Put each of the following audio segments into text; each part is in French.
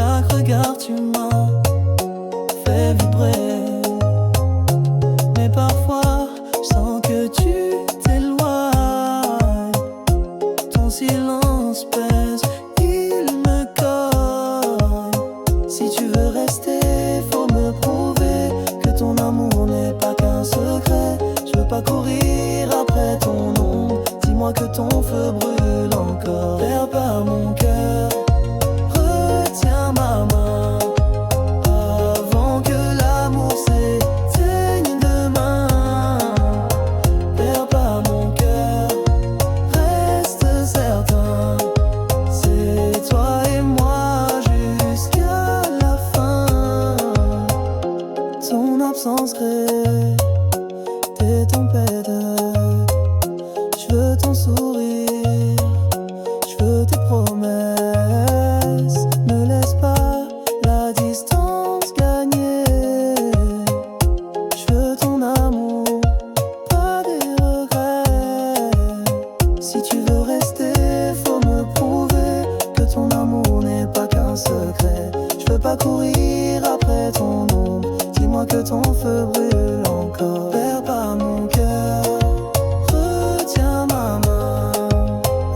chaque regard tu m'as fait vibrer. Mais parfois, je sens que tu t'éloignes. Ton silence pèse, il me cogne. Si tu veux rester, faut me prouver que ton amour n'est pas qu'un secret. Je veux pas courir après ton ombre. Dis-moi que ton feu brûle encore. Perds pas mon cœur, retiens ma main avant que l'amour s'éteigne demain. Perds pas mon cœur, reste certain, c'est toi et moi jusqu'à la fin. Ton absence crée des tempêtes. Je veux ton sourire, je veux tes promesses. Ne laisse pas la distance gagner. Je veux ton amour, pas des regrets. Si tu veux rester, faut me prouver que ton amour n'est pas qu'un secret. Je veux pas courir après ton ombre. Dis-moi que ton feu brûle encore. Perds pas mon cœur, retiens ma main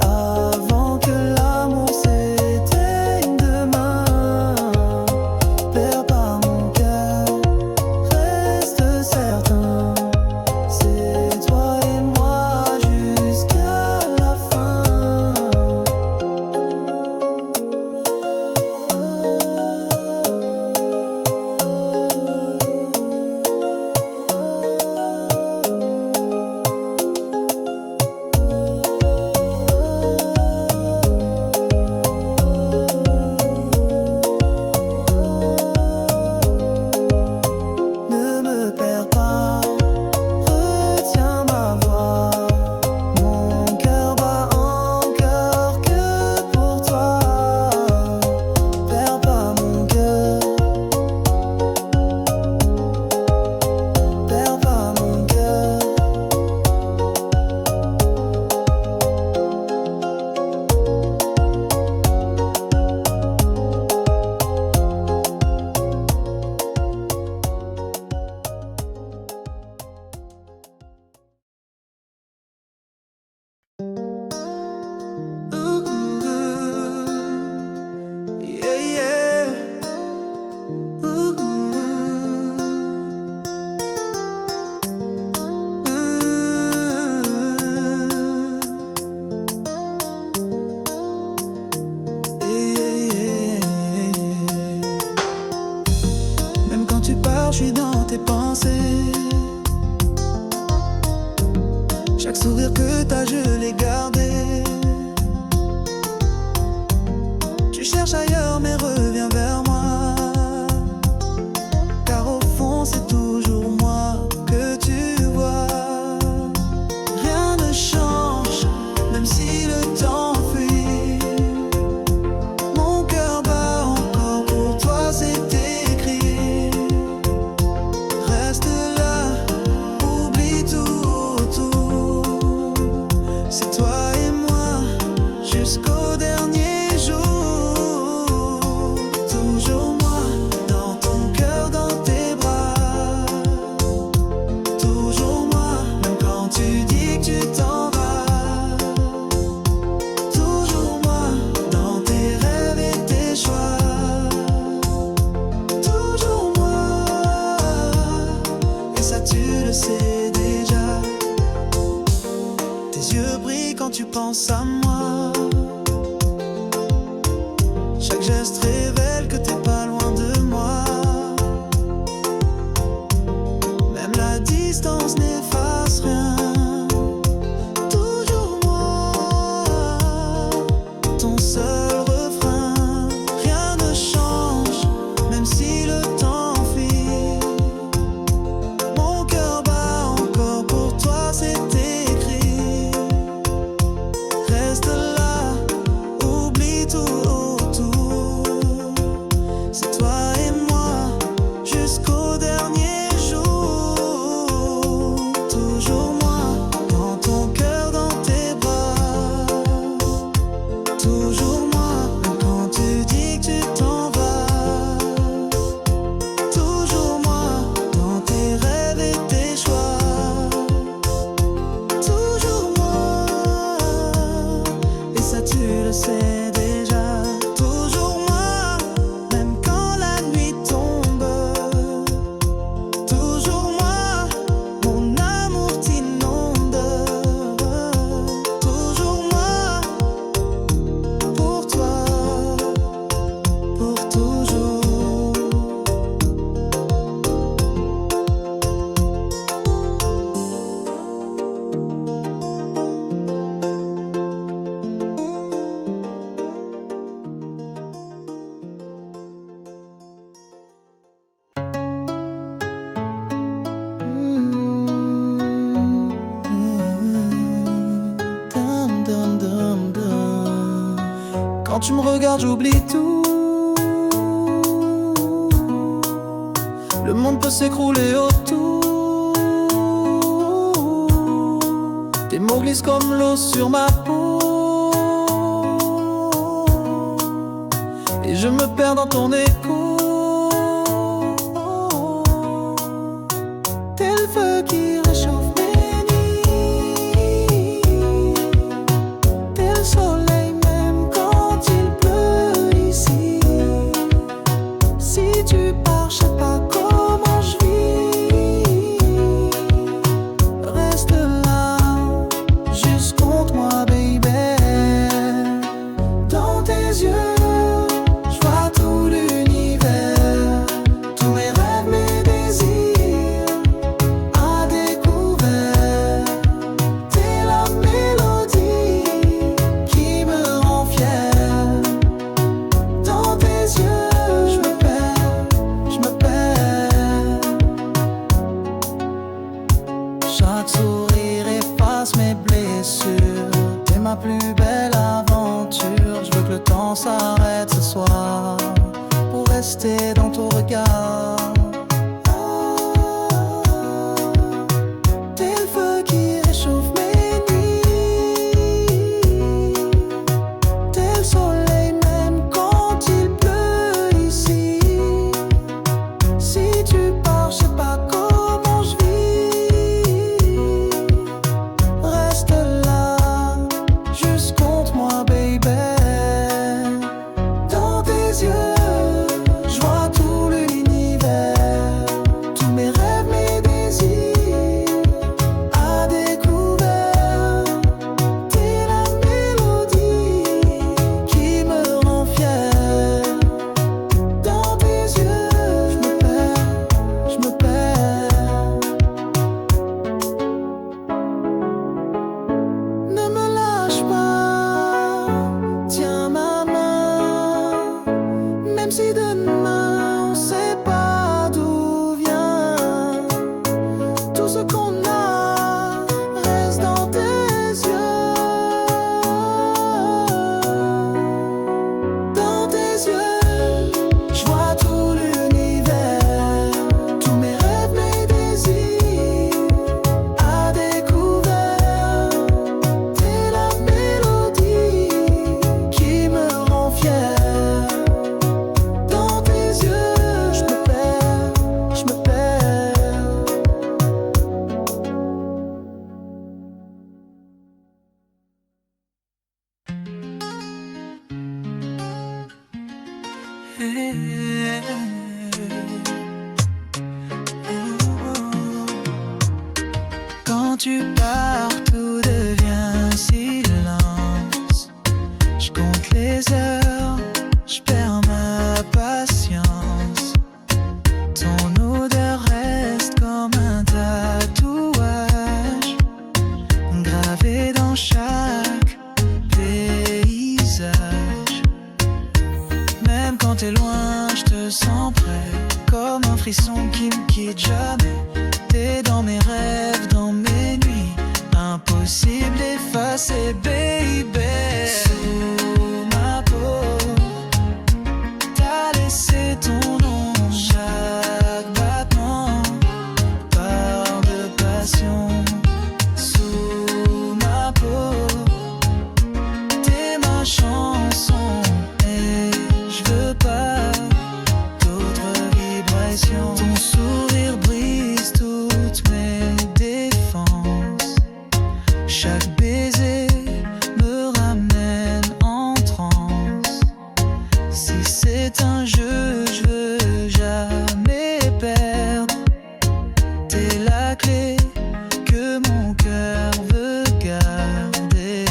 avant que l'amour s'éteigne demain. Perds pas mon cœur, reste certain, c'est toi et moi jusqu'à la fin. Ne me perds pas, retiens ma voix. Mon cœur bat encore que pour toi. Perds pas mon cœur, perds pas mon cœur. Yeah, yeah. Même quand tu pars, je suis dans tes pensées. Chaque sourire que t'as, je l'ai gardé. Tu cherches ailleurs mais reviens vers moi, car au fond c'est toujours moi que tu vois. Rien ne change, même si le temps fuit. Mon cœur bat encore pour toi, c'est écrit. Reste là, oublie tout autour. C'est toi et moi jusqu'au dernier jour. Toujours moi dans ton cœur, dans tes bras. Toujours moi, même quand tu dis que tu t'en vas. Toujours moi dans tes rêves et tes choix. Toujours moi, et ça tu le sais déjà. Tes yeux brillent quand tu penses à moi. Chaque geste révèle que t'es pas loin de moi. Même la distance n'efface rien. Toujours moi, ton seul refrain. Rien ne change, même si le temps fuit. Mon cœur bat encore pour toi, c'est écrit. Reste là, oublie tout autour. tu me regardes, j'oublie tout. Le monde peut s'écrouler autour. Tes mots glissent comme l'eau sur ma peau. Et je me perds dans ton écho. T'es le feu qui réchauffe mes nuits. T'es le soleil même quand il pleut ici. Si tu pars, je sais pas comment je vis. Reste là, juste compte-moi, baby. Dans tes yeux, je vois tout l'univers, tous mes rêves, mes désirs à découvert. T'es la mélodie qui me rend fier. Dans tes yeux, je me perds, je me perds. Chaque sourire efface mes blessures. T'es ma plus belle aventure. Je veux que le temps s'arrête ce soir pour rester dans ton regard. T'es le feu qui réchauffe mes nuits. T'es le soleil même quand il pleut ici. Si tu pars, je sais pas comment je vis. Reste là, juste compte-moi, baby. Dans tes yeux, je vois tout l'univers, tous mes rêves, mes désirs à découvert. T'es la mélodie qui me rend fier. Dans tes yeux, je me perds, je me perds. Ne me lâche pas, tiens ma main. Même si demain on sait pas d'où vient, tout ce qu'on a reste dans tes yeux. Dans tes yeux, je vois tout l'univers, tous mes rêves, mes désirs à découvert. T'es la mélodie qui me rend fier. Dans tes yeux, je me perds, je me perds. Quand tu pars, tout devient silence. Je compte les heures, je perds ma patience. Ton odeur reste comme un tatouage, gravé dans chaque paysage. Même quand t'es loin, je te sens près, comme un frisson qui me quitte jamais. T'es dans mes rêves, dans mes nuits, impossible d'effacer, baby. Sous ma peau, t'as laissé ton nom. Chaque battement parle de passion. Sous ma peau, t'es ma chanson et je veux pas d'autres vibrations. Ton sourire brise toutes mes défenses. Chaque baiser me ramène en transe. Si c'est un jeu, je veux jamais perdre. T'es la clé que mon cœur veut garder.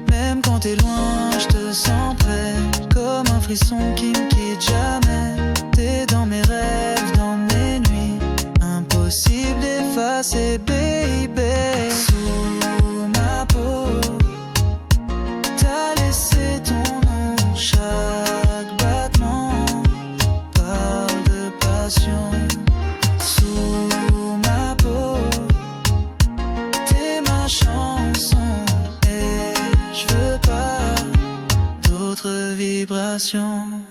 Même quand t'es loin, je te sens près, comme un frisson qui me quitte jamais. T'es dans mes rêves, dans mes nuits, impossible d'effacer, baby. Sous ma peau, t'as laissé ton nom. Chaque battement parle de passion. Sous ma peau, t'es ma chanson et je veux pas d'autres attention.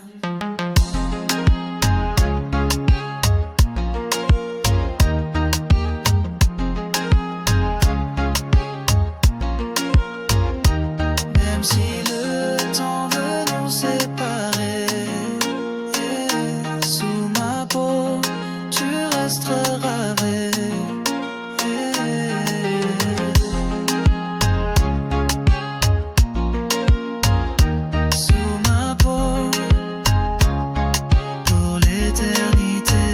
Même si le temps veut nous séparer, sous ma peau, tu resteras gravé. Sous ma peau, pour l'éternité.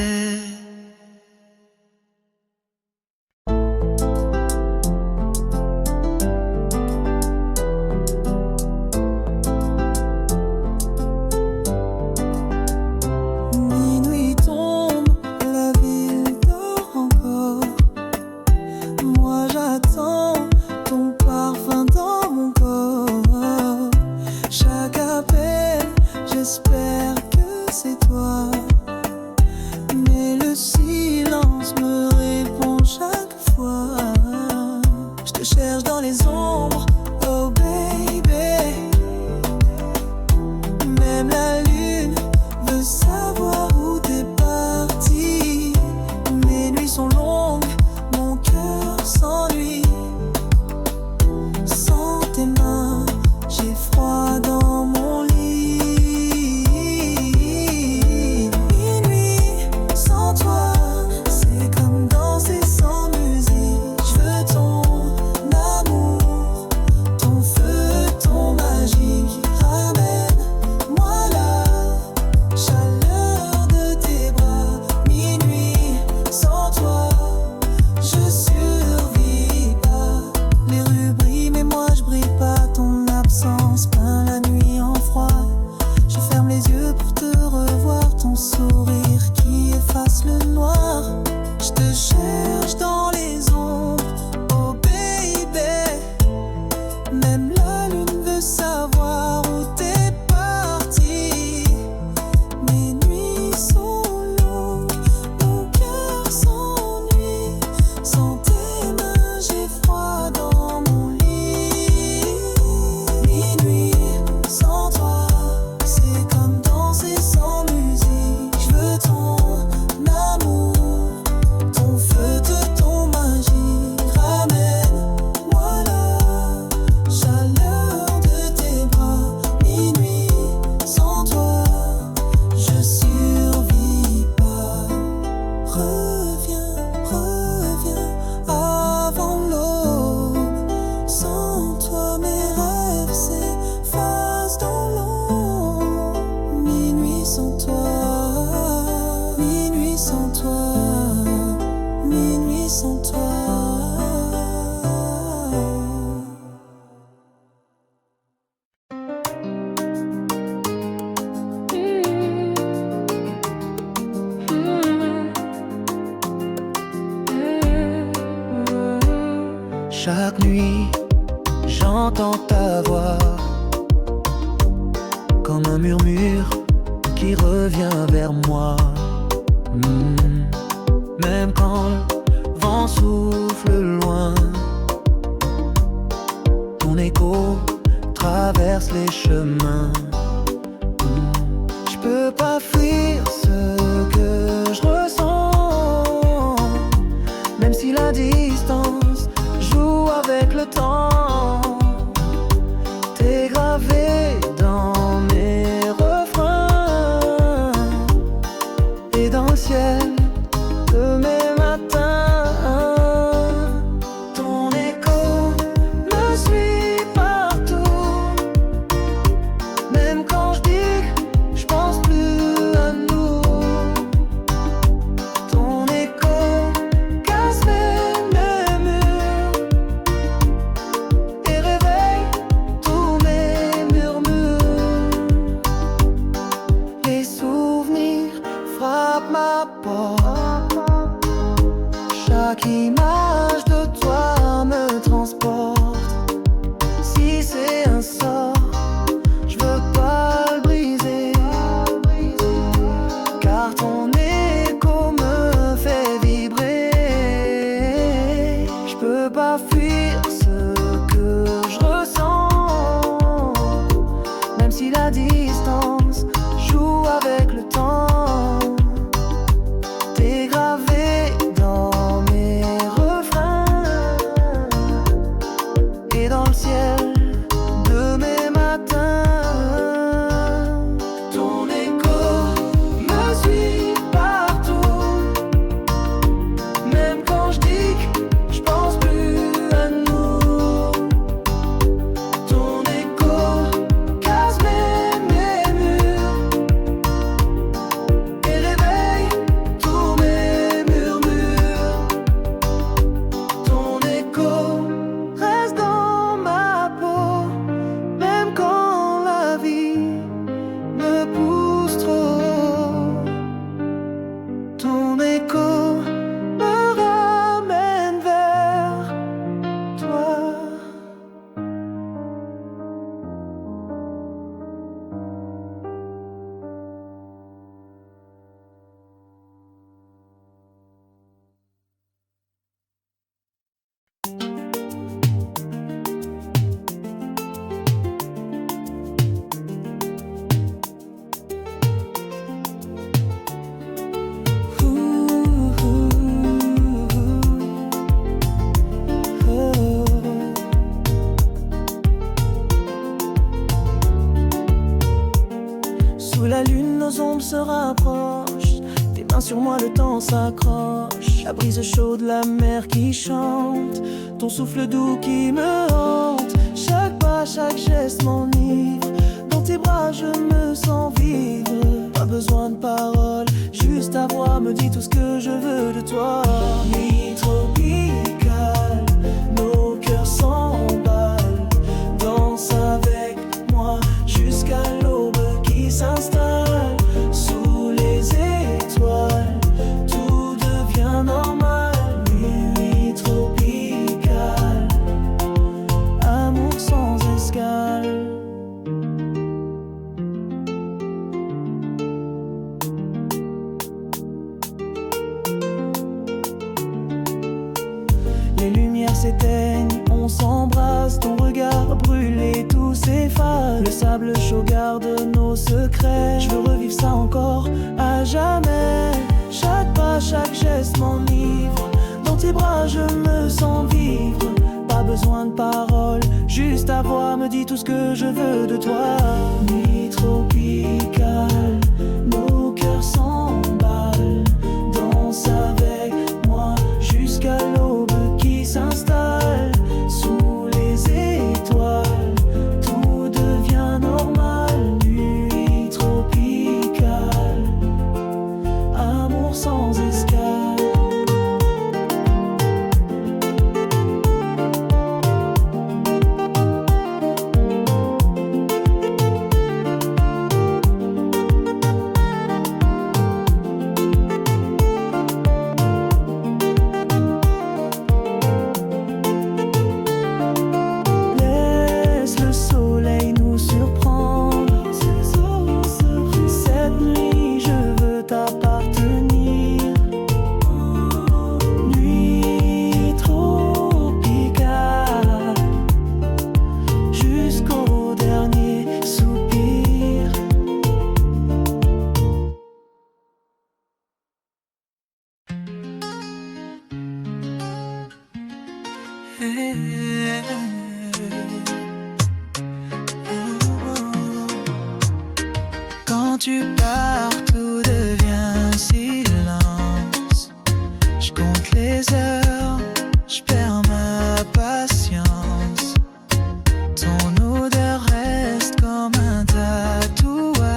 Minuit tombe, la ville dort encore. Moi j'attends ton parfum dans mon corps. Chaque appel, j'espère que c'est toi. Mais le silence me répond chaque fois. Je te cherche dans les ombres, oh baby. Même la lune veut savoir où t'es parti. Mes nuits sont longues, mon cœur s'ennuie. Sans tes mains, j'ai froid dans mon lit. Minuit sans toi, c'est comme danser sans musique. Je veux ton amour, ton feu, ton magie. Ramène-moi la chaleur de tes bras. Minuit sans toi, je survis pas. Les rues brillent mais moi je brille pas. Ton absence peint la nuit en froid. Je ferme les yeux pour te revoir. Ton sourire qui efface le noir. Je te cherche dans les ombres, oh baby. Même la lune veut savoir où t'es parti. Mes nuits sont longues, mon cœur s'ennuie. Sans tes mains, j'ai froid dans mon lit. Minuit sans toi, c'est comme danser sans musique. Je veux ton amour, ton feu, de ton magie. Ramène-moi la chaleur de tes bras. Minuit sans toi, je survis pas. Reviens, reviens avant l'aube. Sans toi, mes rêves s'effacent dans l'ombre. Minuit sans toi, minuit sans toi, minuit sans toi. Chaque nuit, j'entends ta voix comme un murmure qui revient vers moi. Même quand le vent souffle loin, ton écho traverse les chemins. Je peux pas fuir ce que je ressens, même si la distance joue avec le temps. T'es gravé dans mes refrains et dans le ciel de mes matins. Ton écho me suit partout, même quand je dis je pense plus à nous. Ton écho casse mes murs et réveille tous mes murmures. Les souvenirs frappent ma porte. Chaque image de toi me transporte. Si c'est un sort, je veux pas le briser, car ton écho me fait vibrer. Je peux pas fuir ce que je ressens, même si la distance nos ombres se rapprochent. Tes mains sur moi, le temps s'accroche. La brise chaude, la mer qui chante, ton souffle doux qui me hante. Chaque pas, chaque geste m'enivre. Dans tes bras je me sens vivre. Pas besoin de paroles, juste ta voix me dit tout ce que je veux de toi. Nuit tropicale, nos cœurs s'emballent. Danse avec moi jusqu'à l'aube qui s'installe. Sous les étoiles, tout devient normal. Nuit tropicale, amour sans escale. Les lumières s'éteignent, on s'embrasse. Ton regard brûlé, tout s'efface. Le sable chaud garde nos secrets. Je veux revivre ça encore à jamais. Chaque pas, chaque geste m'enivre. Dans tes bras je me sens vivre. Pas besoin de paroles, juste ta voix me dit tout ce que je veux de toi. Nuit tropicale, nos cœurs s'emballent. Danse avec moi jusqu'à l'aube qui s'installe. Sous les étoiles, tout devient normal. Nuit tropicale, amour sans escale. Laisse le soleil nous surprendre. Cette nuit je veux t'appartenir. Nuit tropicale, jusqu'au dernier soupir. Quand tu pars, tout devient silence. Je compte les heures, je perds ma patience. Ton odeur reste comme un tatouage,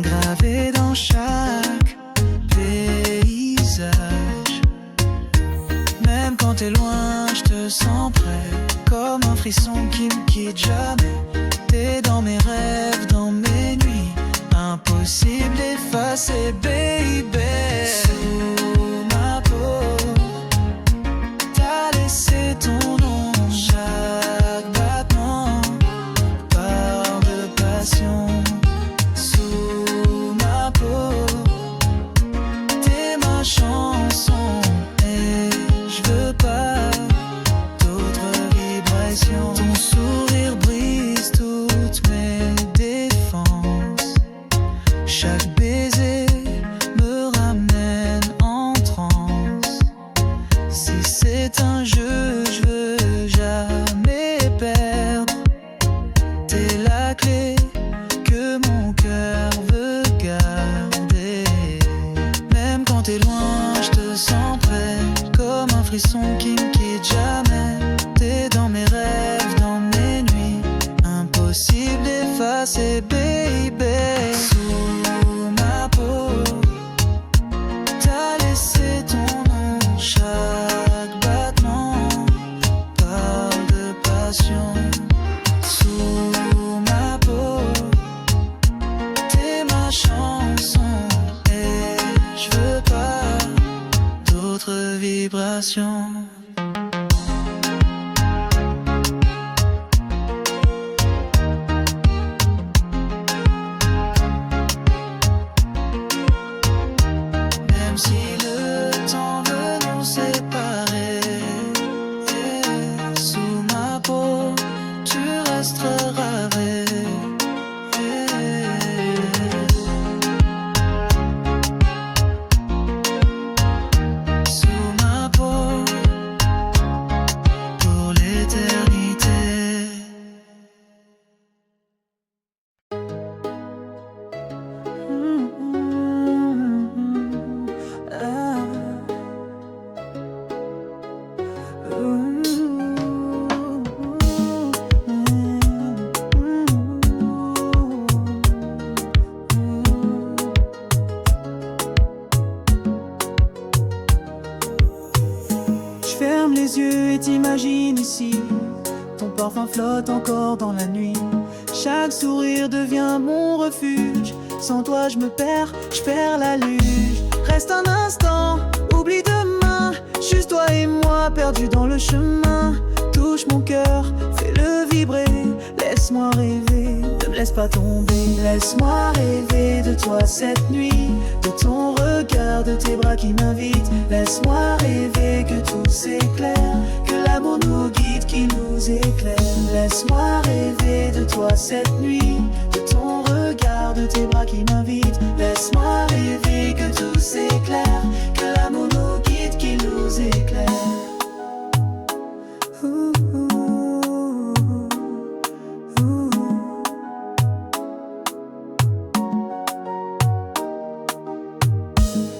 gravé dans chaque paysage. Même quand t'es loin, je te sens près, comme un frisson qui me quitte jamais. T'es dans mes rêves, dans mes nuits, impossible d'effacer, baby. Sous ma peau, t'as laissé ton nom. Chaque battement parle de passion. Sous ma peau, t'es ma chanson. Et je veux pas d'autres vibrations. Ton sourire brise toutes mes défenses. Chaque baiser me ramène en transe. Si c'est un jeu, je veux jamais perdre. T'es la clé que mon cœur veut garder. Même quand t'es loin, je te sens près, comme un frisson qui me quitte jamais. T'es dans mes rêves, dans mes nuits, impossible d'effacer, baby. Sous ma peau, t'as laissé ton nom. Chaque battement parle de passion. Sous ma peau, t'es ma chanson. Et je veux pas d'autres vibrations. Même si le temps veut nous séparer, sous ma peau, tu resteras gravé. Sous ma peau, les yeux et t'imagines ici. Ton parfum flotte encore dans la nuit. Chaque sourire devient mon refuge. Sans toi je me perds, je perds la luge. Reste un instant, oublie demain. Juste toi et moi perdus dans le chemin. Touche mon cœur, fais-le vibrer. Laisse-moi rêver, ne me laisse pas tomber. Laisse-moi rêver de toi cette nuit, de ton regard, de tes bras qui m'invitent. Laisse-moi rêver que tout s'éclaire, que l'amour nous guide, qui nous éclaire. Laisse-moi rêver de toi cette nuit, de ton regard, de tes bras qui m'invitent. Laisse-moi rêver que tout s'éclaire, que l'amour nous guide, qui nous éclaire.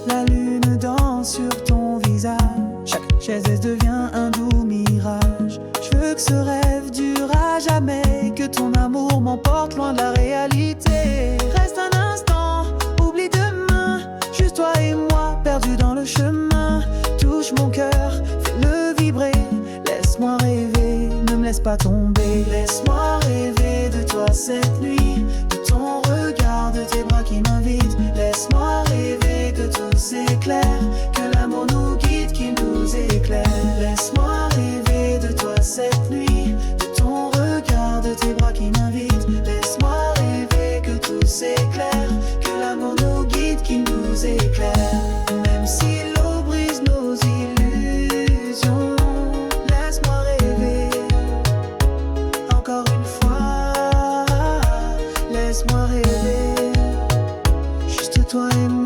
La lune danse sur ton visage. Chaque chaise devient un doux mirage. Je veux que ce rêve dure à jamais, que ton amour m'emporte loin de la réalité. Reste un instant, oublie demain. Juste toi et moi, perdus dans le chemin. Touche mon cœur, fais-le vibrer. Laisse-moi rêver, ne me laisse pas tomber. Laisse-moi rêver de toi cette nuit, de ton regard, de tes bras qui m'invitent. Laisse-moi rêver que tout s'éclaire, que l'amour nous guide, qui nous éclaire. Laisse-moi rêver de toi cette nuit, de ton regard, de tes bras qui m'invitent. Laisse-moi rêver que tout s'éclaire, que l'amour nous guide, qui nous éclaire. Même si l'eau brise nos illusions, laisse-moi rêver encore une fois. Laisse-moi rêver, juste toi et moi.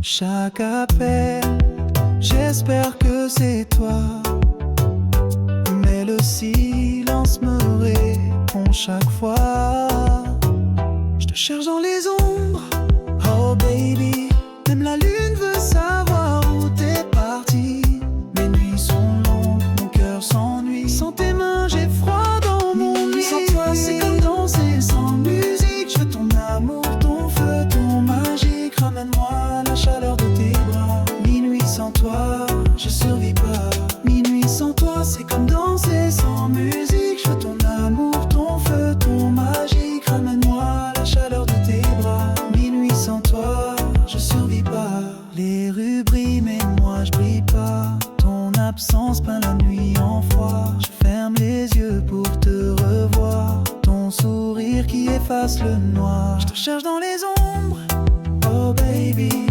Chaque appel, j'espère que c'est toi. Mais le silence me répond chaque fois. Je te cherche dans les ombres, oh baby. Même la lune veut savoir où t'es parti. Mes nuits sont longues, mon cœur s'ennuie. Sans tes mains, j'ai froid dans mon lit. Sans toi, c'est comme danser sans musique. Je veux ton amour, ton feu, ton magique. Ramène-moi la chaleur de tes bras. Minuit sans toi, je survis pas. Minuit sans toi, c'est comme danser sans musique. Je veux ton amour, ton feu, ton magique. Ramène-moi la chaleur de tes bras. Minuit sans toi, je survis pas. Les rues brillent mais moi je brille pas. Ton absence peint la nuit en froid. Je ferme les yeux pour te revoir. Ton sourire qui efface le noir. Je te cherche dans les ombres, oh baby.